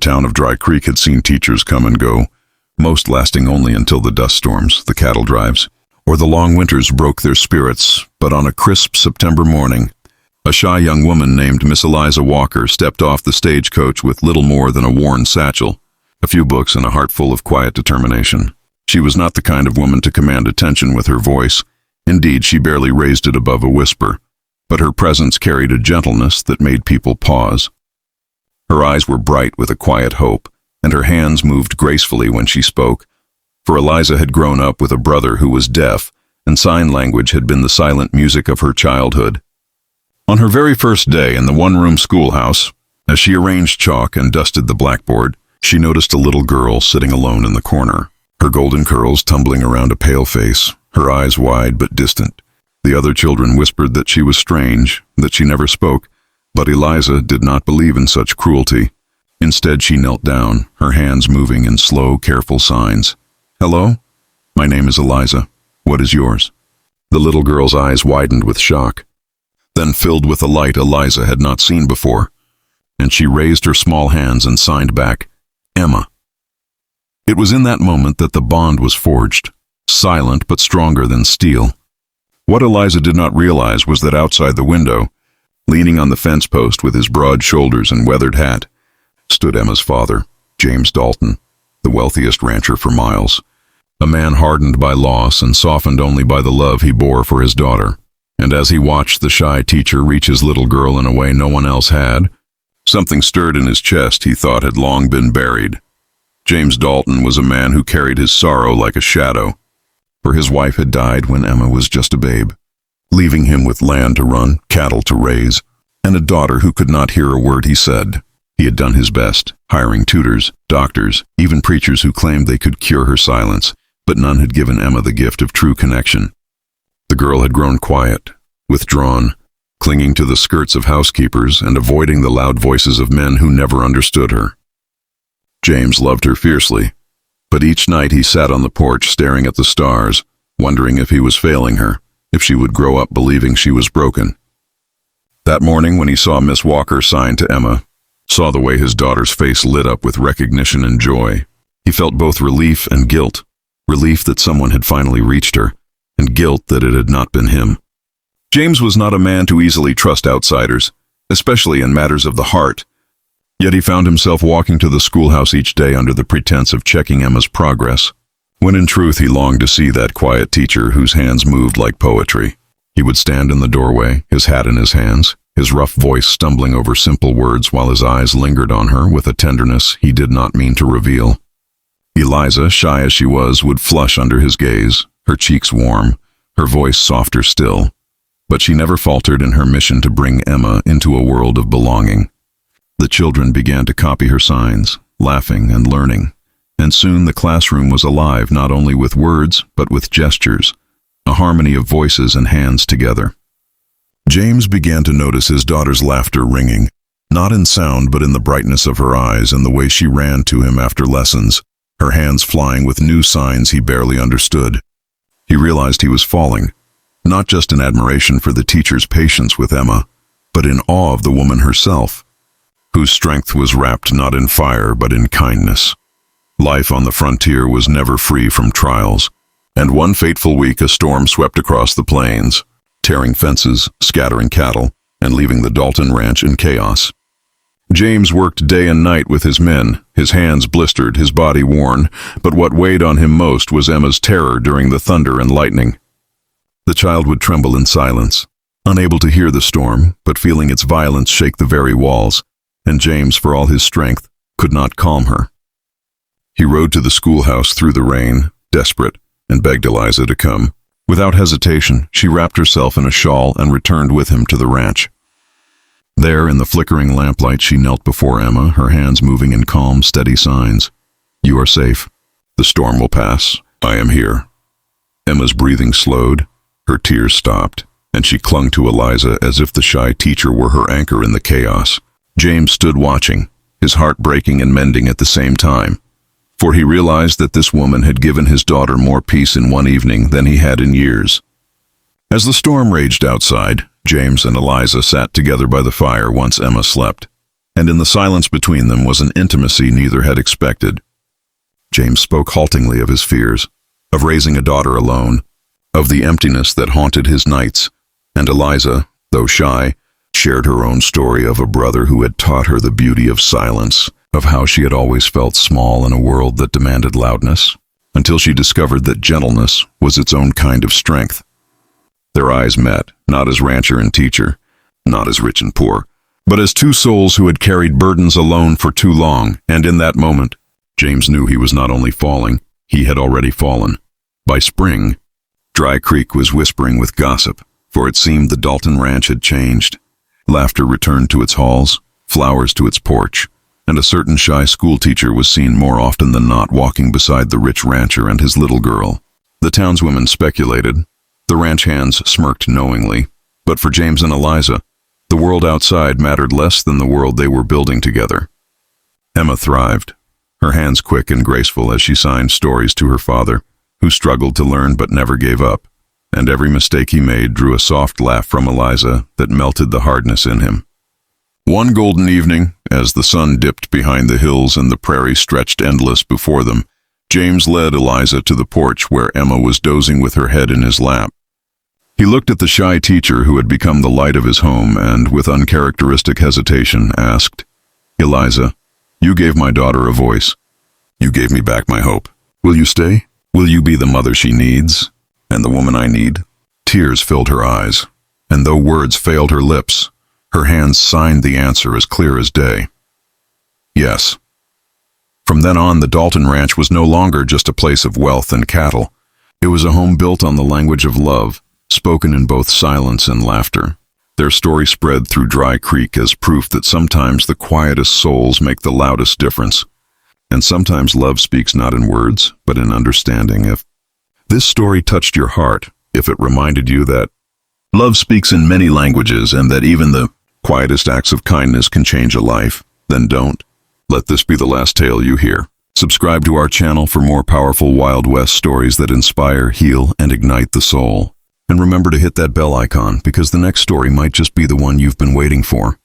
town of Dry Creek had seen teachers come and go, most lasting only until the dust storms, the cattle drives, or the long winters broke their spirits. But on a crisp September morning, a shy young woman named Miss Eliza Walker stepped off the stagecoach with little more than a worn satchel, a few books, and a heart full of quiet determination. She was not the kind of woman to command attention with her voice. Indeed, she barely raised it above a whisper, but her presence carried a gentleness that made people pause. Her eyes were bright with a quiet hope, and her hands moved gracefully when she spoke, for Eliza had grown up with a brother who was deaf, and sign language had been the silent music of her childhood. On her very first day in the one-room schoolhouse, as she arranged chalk and dusted the blackboard, she noticed a little girl sitting alone in the corner, her golden curls tumbling around a pale face, her eyes wide but distant. The other children whispered that she was strange, that she never spoke, but Eliza did not believe in such cruelty. Instead, she knelt down, her hands moving in slow, careful signs. "Hello? My name is Eliza. What is yours?" The little girl's eyes widened with shock, then filled with a light Eliza had not seen before, and she raised her small hands and signed back, "Emma." It was in that moment that the bond was forged, silent but stronger than steel. What Eliza did not realize was that outside the window, leaning on the fence post with his broad shoulders and weathered hat, stood Emma's father, James Dalton, the wealthiest rancher for miles, a man hardened by loss and softened only by the love he bore for his daughter. And as he watched the shy teacher reach his little girl in a way no one else had, something stirred in his chest he thought had long been buried. James Dalton was a man who carried his sorrow like a shadow, for his wife had died when Emma was just a babe, leaving him with land to run, cattle to raise, and a daughter who could not hear a word he said. He had done his best, hiring tutors, doctors, even preachers who claimed they could cure her silence, but none had given Emma the gift of true connection. The girl had grown quiet, withdrawn, clinging to the skirts of housekeepers and avoiding the loud voices of men who never understood her. James loved her fiercely, but each night he sat on the porch staring at the stars, wondering if he was failing her, if she would grow up believing she was broken. That morning when he saw Miss Walker sign to Emma, saw the way his daughter's face lit up with recognition and joy, he felt both relief and guilt, relief that someone had finally reached her, and guilt that it had not been him. James was not a man to easily trust outsiders, especially in matters of the heart. Yet he found himself walking to the schoolhouse each day under the pretense of checking Emma's progress, when in truth he longed to see that quiet teacher whose hands moved like poetry. He would stand in the doorway, his hat in his hands, his rough voice stumbling over simple words while his eyes lingered on her with a tenderness he did not mean to reveal. Eliza, shy as she was, would flush under his gaze, her cheeks warm, her voice softer still, but she never faltered in her mission to bring Emma into a world of belonging. The children began to copy her signs, laughing and learning, and soon the classroom was alive not only with words but with gestures, a harmony of voices and hands together. James began to notice his daughter's laughter ringing, not in sound but in the brightness of her eyes and the way she ran to him after lessons, her hands flying with new signs he barely understood. He realized he was falling, not just in admiration for the teacher's patience with Emma, but in awe of the woman herself, whose strength was wrapped not in fire but in kindness. Life on the frontier was never free from trials, and one fateful week a storm swept across the plains, tearing fences, scattering cattle, and leaving the Dalton ranch in chaos. James worked day and night with his men, his hands blistered, his body worn, but what weighed on him most was Emma's terror during the thunder and lightning. The child would tremble in silence, unable to hear the storm, but feeling its violence shake the very walls, and James, for all his strength, could not calm her. He rode to the schoolhouse through the rain, desperate, and begged Eliza to come. Without hesitation, she wrapped herself in a shawl and returned with him to the ranch. There, in the flickering lamplight, she knelt before Emma, her hands moving in calm, steady signs. "You are safe. The storm will pass. I am here." Emma's breathing slowed, her tears stopped, and she clung to Eliza as if the shy teacher were her anchor in the chaos. James stood watching, his heart breaking and mending at the same time, for he realized that this woman had given his daughter more peace in one evening than he had in years. As the storm raged outside, James and Eliza sat together by the fire once Emma slept. and in the silence between them was an intimacy neither had expected. James spoke haltingly of his fears, of raising a daughter alone, of the emptiness that haunted his nights, and Eliza, though shy, shared her own story of a brother who had taught her the beauty of silence, of how she had always felt small in a world that demanded loudness, until she discovered that gentleness was its own kind of strength. Their eyes met, not as rancher and teacher, not as rich and poor, but as two souls who had carried burdens alone for too long, and in that moment, James knew he was not only falling, he had already fallen. By spring, Dry Creek was whispering with gossip, for it seemed the Dalton Ranch had changed. Laughter returned to its halls, flowers to its porch, and a certain shy schoolteacher was seen more often than not walking beside the rich rancher and his little girl. The townswomen speculated. The ranch hands smirked knowingly, but for James and Eliza, the world outside mattered less than the world they were building together. Emma thrived, her hands quick and graceful as she signed stories to her father, who struggled to learn but never gave up, and every mistake he made drew a soft laugh from Eliza that melted the hardness in him. One golden evening, as the sun dipped behind the hills and the prairie stretched endless before them, James led Eliza to the porch where Emma was dozing with her head in his lap. He looked at the shy teacher who had become the light of his home and, with uncharacteristic hesitation, asked, "Eliza, you gave my daughter a voice. You gave me back my hope. Will you stay? Will you be the mother she needs, and the woman I need?" Tears filled her eyes, and though words failed her lips, her hands signed the answer as clear as day. Yes. From then on, the Dalton Ranch was no longer just a place of wealth and cattle. It was a home built on the language of love, spoken in both silence and laughter. Their story spread through Dry Creek as proof that sometimes the quietest souls make the loudest difference. And sometimes love speaks not in words, but in understanding. If this story touched your heart, if it reminded you that love speaks in many languages and that even the quietest acts of kindness can change a life, then don't let this be the last tale you hear. Subscribe to our channel for more powerful Wild West stories that inspire, heal, and ignite the soul. And remember to hit that bell icon because the next story might just be the one you've been waiting for.